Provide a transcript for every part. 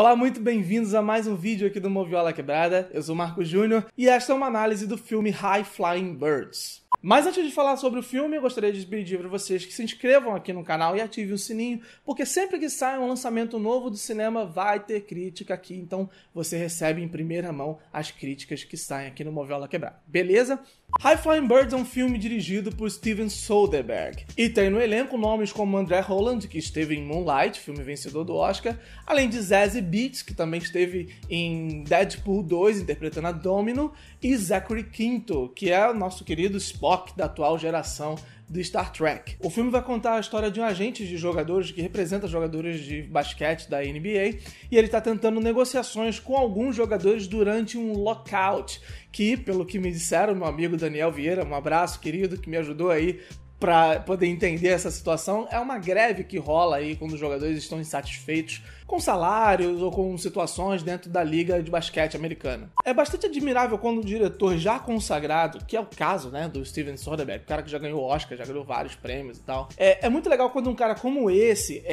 Olá, muito bem-vindos a mais um vídeo aqui do Moviola Quebrada. Eu sou o Marco Júnior e esta é uma análise do filme High Flying Birds. Mas antes de falar sobre o filme, eu gostaria de pedir para vocês que se inscrevam aqui no canal e ativem o sininho, porque sempre que sai um lançamento novo do cinema vai ter crítica aqui, então você recebe em primeira mão as críticas que saem aqui no Moviola Quebrada, beleza? High Flying Birds é um filme dirigido por Steven Soderbergh e tem no elenco nomes como André Holland, que esteve em Moonlight, filme vencedor do Oscar, além de Zazie Beetz, que também esteve em Deadpool 2, interpretando a Domino, e Zachary Quinto, que é o nosso querido Spock da atual geração do Star Trek. O filme vai contar a história de um agente de jogadores que representa jogadores de basquete da NBA e ele está tentando negociações com alguns jogadores durante um lockout, que, pelo que me disseram, meu amigo Daniel Vieira, um abraço querido, que me ajudou aí para poder entender essa situação, é uma greve que rola aí quando os jogadores estão insatisfeitos com salários ou com situações dentro da liga de basquete americana. É bastante admirável quando um diretor já consagrado, que é o caso, né, do Steven Soderbergh, o cara que já ganhou Oscar, já ganhou vários prêmios e tal, é muito legal quando um cara como esse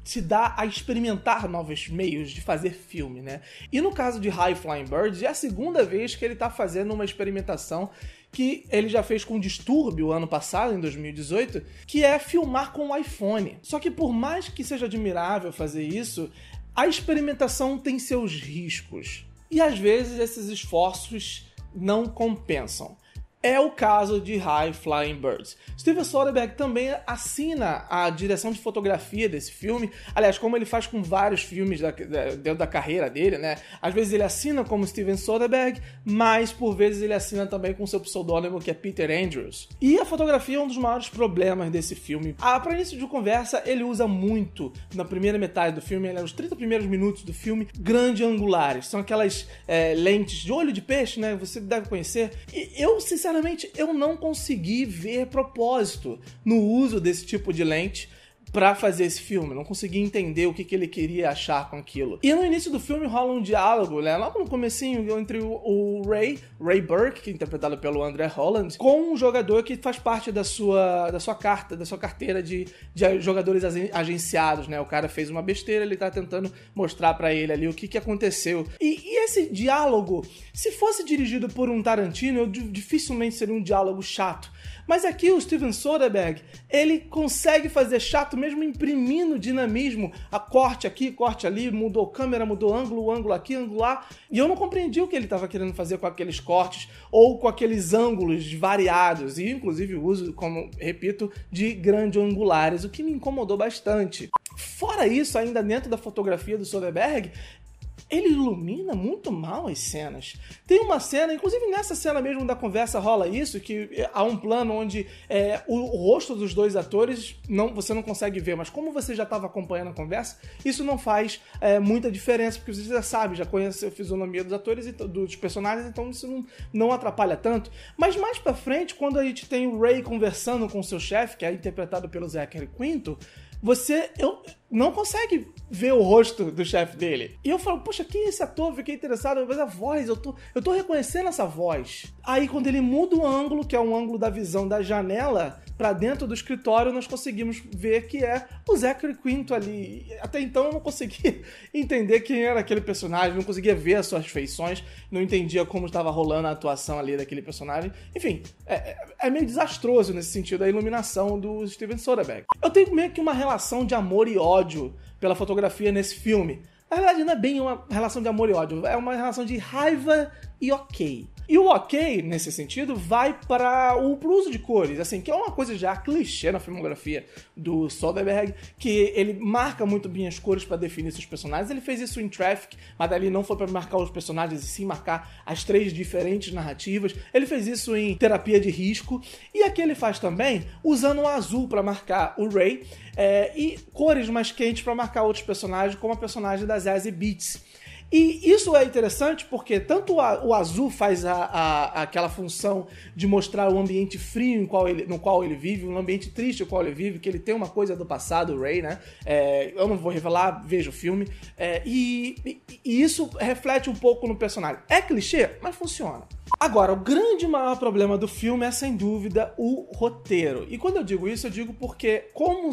se dá a experimentar novos meios de fazer filme, né? E no caso de High Flying Birds, é a segunda vez que ele tá fazendo uma experimentação que ele já fez com Distúrbio ano passado, em 2018, que é filmar com o iPhone. Só que por mais que seja admirável fazer isso, a experimentação tem seus riscos. E às vezes esses esforços não compensam. É o caso de High Flying Birds. Steven Soderbergh também assina a direção de fotografia desse filme. Aliás, como ele faz com vários filmes dentro da carreira dele, né? Às vezes ele assina como Steven Soderbergh, mas por vezes ele assina também com seu pseudônimo, que é Peter Andrews. E a fotografia é um dos maiores problemas desse filme. Para início de conversa, ele usa muito, na primeira metade do filme, os 30 primeiros minutos do filme, grande angulares. São aquelas lentes de olho de peixe, né? Você deve conhecer. E eu, sinceramente, eu não consegui ver propósito no uso desse tipo de lente pra fazer esse filme. Não consegui entender o que ele queria achar com aquilo. E no início do filme rola um diálogo, né? Logo no comecinho, entre o Ray Burke, que é interpretado pelo André Holland, com um jogador que faz parte da sua carteira de jogadores agenciados, né? O cara fez uma besteira, ele tá tentando mostrar pra ele ali o que aconteceu. E esse diálogo, se fosse dirigido por um Tarantino, dificilmente seria um diálogo chato. Mas aqui o Steven Soderbergh, ele consegue fazer chato mesmo imprimindo dinamismo, a corte aqui, corte ali, mudou câmera, mudou ângulo aqui, ângulo lá, e eu não compreendi o que ele estava querendo fazer com aqueles cortes ou com aqueles ângulos variados, e inclusive o uso, como repito, de grande angulares, o que me incomodou bastante. Fora isso, ainda dentro da fotografia do Soderbergh, ele ilumina muito mal as cenas. Tem uma cena, inclusive nessa cena mesmo da conversa rola isso, que há um plano onde o rosto dos dois atores você não consegue ver, mas como você já estava acompanhando a conversa, isso não faz muita diferença, porque você já sabe, já conhece a fisionomia dos atores e dos personagens, então isso não atrapalha tanto. Mas mais pra frente, quando a gente tem o Ray conversando com o seu chefe, que é interpretado pelo Zachary Quinto, você não consegue ver o rosto do chefe dele. E eu falo, poxa, quem é esse ator? Fiquei interessado, mas a voz, eu tô reconhecendo essa voz. Aí quando ele muda o ângulo, que é um ângulo da visão da janela pra dentro do escritório, nós conseguimos ver que é o Zachary Quinto ali. Até então eu não conseguia entender quem era aquele personagem, não conseguia ver as suas feições, não entendia como estava rolando a atuação ali daquele personagem. Enfim, é meio desastroso nesse sentido a iluminação do Steven Soderbergh. Eu tenho meio que uma relação de amor e ódio pela fotografia nesse filme. Na verdade, não é bem uma relação de amor e ódio, é uma relação de raiva e ok. E o ok, nesse sentido, vai para o uso de cores, assim, que é uma coisa já clichê na filmografia do Soderbergh, que ele marca muito bem as cores para definir seus personagens. Ele fez isso em Traffic, mas dali não foi para marcar os personagens e sim marcar as três diferentes narrativas. Ele fez isso em Terapia de Risco, e aqui ele faz também usando o azul para marcar o Ray, e cores mais quentes para marcar outros personagens, como a personagem da Zazie Beetz. E isso é interessante porque tanto o azul faz aquela função de mostrar o ambiente frio no qual ele vive, um ambiente triste no qual ele vive, que ele tem uma coisa do passado, o Ray, né? Eu não vou revelar, veja o filme. E isso reflete um pouco no personagem. É clichê, mas funciona. Agora, o grande maior problema do filme é, sem dúvida, o roteiro. E quando eu digo isso, eu digo porque, como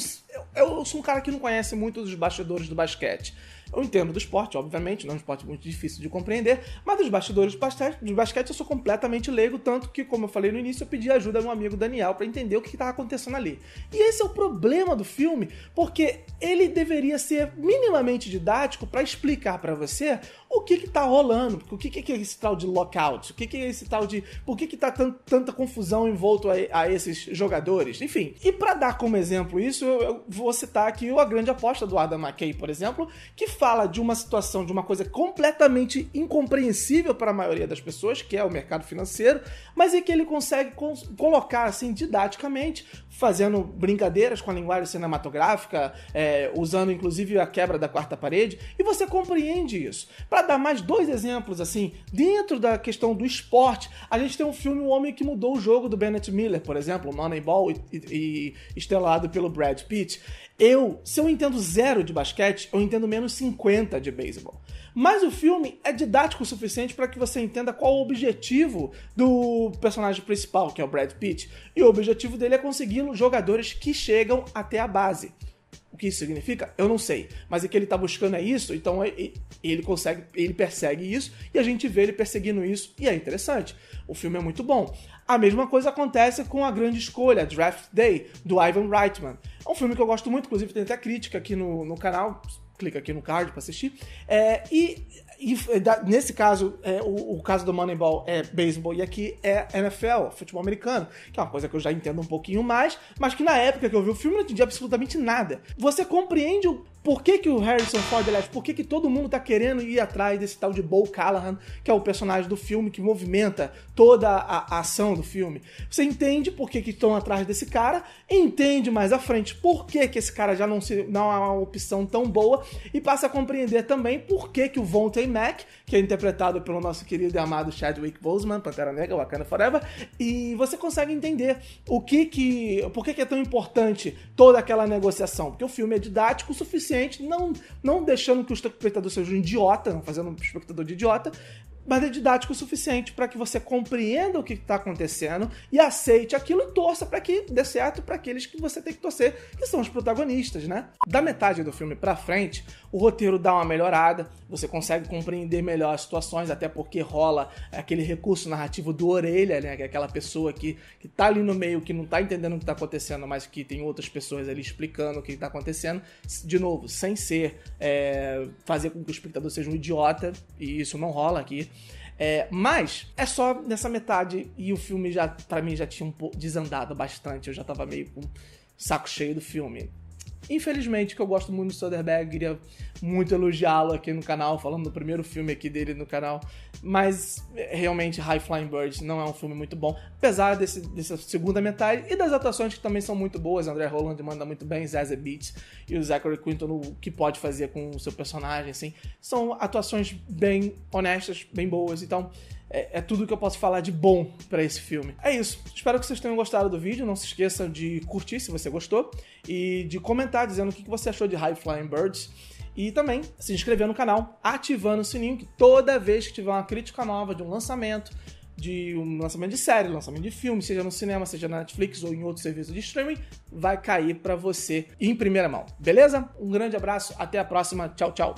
eu sou um cara que não conhece muito dos bastidores do basquete, Eu entendo do esporte, obviamente, não é um esporte muito difícil de compreender, mas dos bastidores do basquete eu sou completamente leigo, tanto que, como eu falei no início, eu pedi ajuda a um amigo Daniel para entender o que estava acontecendo ali. E esse é o problema do filme, porque ele deveria ser minimamente didático para explicar para você o que tá rolando, o que é esse tal de lockout, o que é esse tal de... por que tá tanta confusão envolto a esses jogadores, enfim. E para dar como exemplo isso, eu vou citar aqui a grande aposta do Adam McKay, por exemplo, que fala de uma situação, de uma coisa completamente incompreensível para a maioria das pessoas, que é o mercado financeiro, mas em que ele consegue colocar assim didaticamente, fazendo brincadeiras com a linguagem cinematográfica, usando inclusive a quebra da quarta parede, e você compreende isso. Para dar mais 2 exemplos, assim, dentro da questão do esporte, a gente tem um filme O Homem que Mudou o Jogo, do Bennett Miller, por exemplo, Moneyball, e estrelado pelo Brad Pitt. Se eu entendo 0 de basquete, eu entendo menos 50 de beisebol. Mas o filme é didático o suficiente para que você entenda qual o objetivo do personagem principal, que é o Brad Pitt. E o objetivo dele é conseguir jogadores que chegam até a base. O que isso significa? Eu não sei. Mas o que ele tá buscando é isso, então ele persegue isso, e a gente vê ele perseguindo isso, e é interessante. O filme é muito bom. A mesma coisa acontece com A Grande Escolha, Draft Day, do Ivan Reitman. É um filme que eu gosto muito, inclusive tem até crítica aqui no canal, clica aqui no card pra assistir. Nesse caso, o caso do Moneyball é beisebol e aqui é NFL, futebol americano, que é uma coisa que eu já entendo um pouquinho mais, mas que na época que eu vi o filme eu não entendi absolutamente nada. Você compreende por que o Harrison Ford, aliás, por que todo mundo tá querendo ir atrás desse tal de Bo Callahan, que é o personagem do filme que movimenta toda a ação do filme. Você entende por que estão atrás desse cara, entende mais à frente por que esse cara já não é uma opção tão boa, e passa a compreender também por que o Vontae Mack, que é interpretado pelo nosso querido e amado Chadwick Boseman, Pantera Negra, Wakanda Forever, e você consegue entender por que é tão importante toda aquela negociação, porque o filme é didático o suficiente, não deixando que o espectador seja um idiota, não fazendo um espectador de idiota, mas é didático o suficiente para que você compreenda o que está acontecendo e aceite aquilo e torça para que dê certo para aqueles que você tem que torcer, que são os protagonistas, né? Da metade do filme para frente, o roteiro dá uma melhorada, você consegue compreender melhor as situações, até porque rola aquele recurso narrativo do orelha, né? Que é aquela pessoa que tá ali no meio, que não tá entendendo o que tá acontecendo, mas que tem outras pessoas ali explicando o que tá acontecendo, de novo, sem ser fazer com que o espectador seja um idiota, e isso não rola aqui. Mas é só nessa metade, e o filme pra mim já tinha desandado bastante, eu já tava meio com saco cheio do filme. Infelizmente, que eu gosto muito do Soderbergh, queria muito elogiá-lo aqui no canal, falando do primeiro filme aqui dele no canal, mas realmente High Flying Birds não é um filme muito bom, apesar dessa segunda metade e das atuações que também são muito boas. André Holland manda muito bem, Zazie Beetz e o Zachary Quinto o que pode fazer com o seu personagem, assim, são atuações bem honestas, bem boas, então é tudo que eu posso falar de bom pra esse filme. É isso. Espero que vocês tenham gostado do vídeo. Não se esqueçam de curtir se você gostou e de comentar dizendo o que você achou de High Flying Birds. E também se inscrever no canal, ativando o sininho, que toda vez que tiver uma crítica nova de um lançamento de série, lançamento de filme, seja no cinema, seja na Netflix ou em outro serviço de streaming, vai cair pra você em primeira mão. Beleza? Um grande abraço, até a próxima. Tchau, tchau.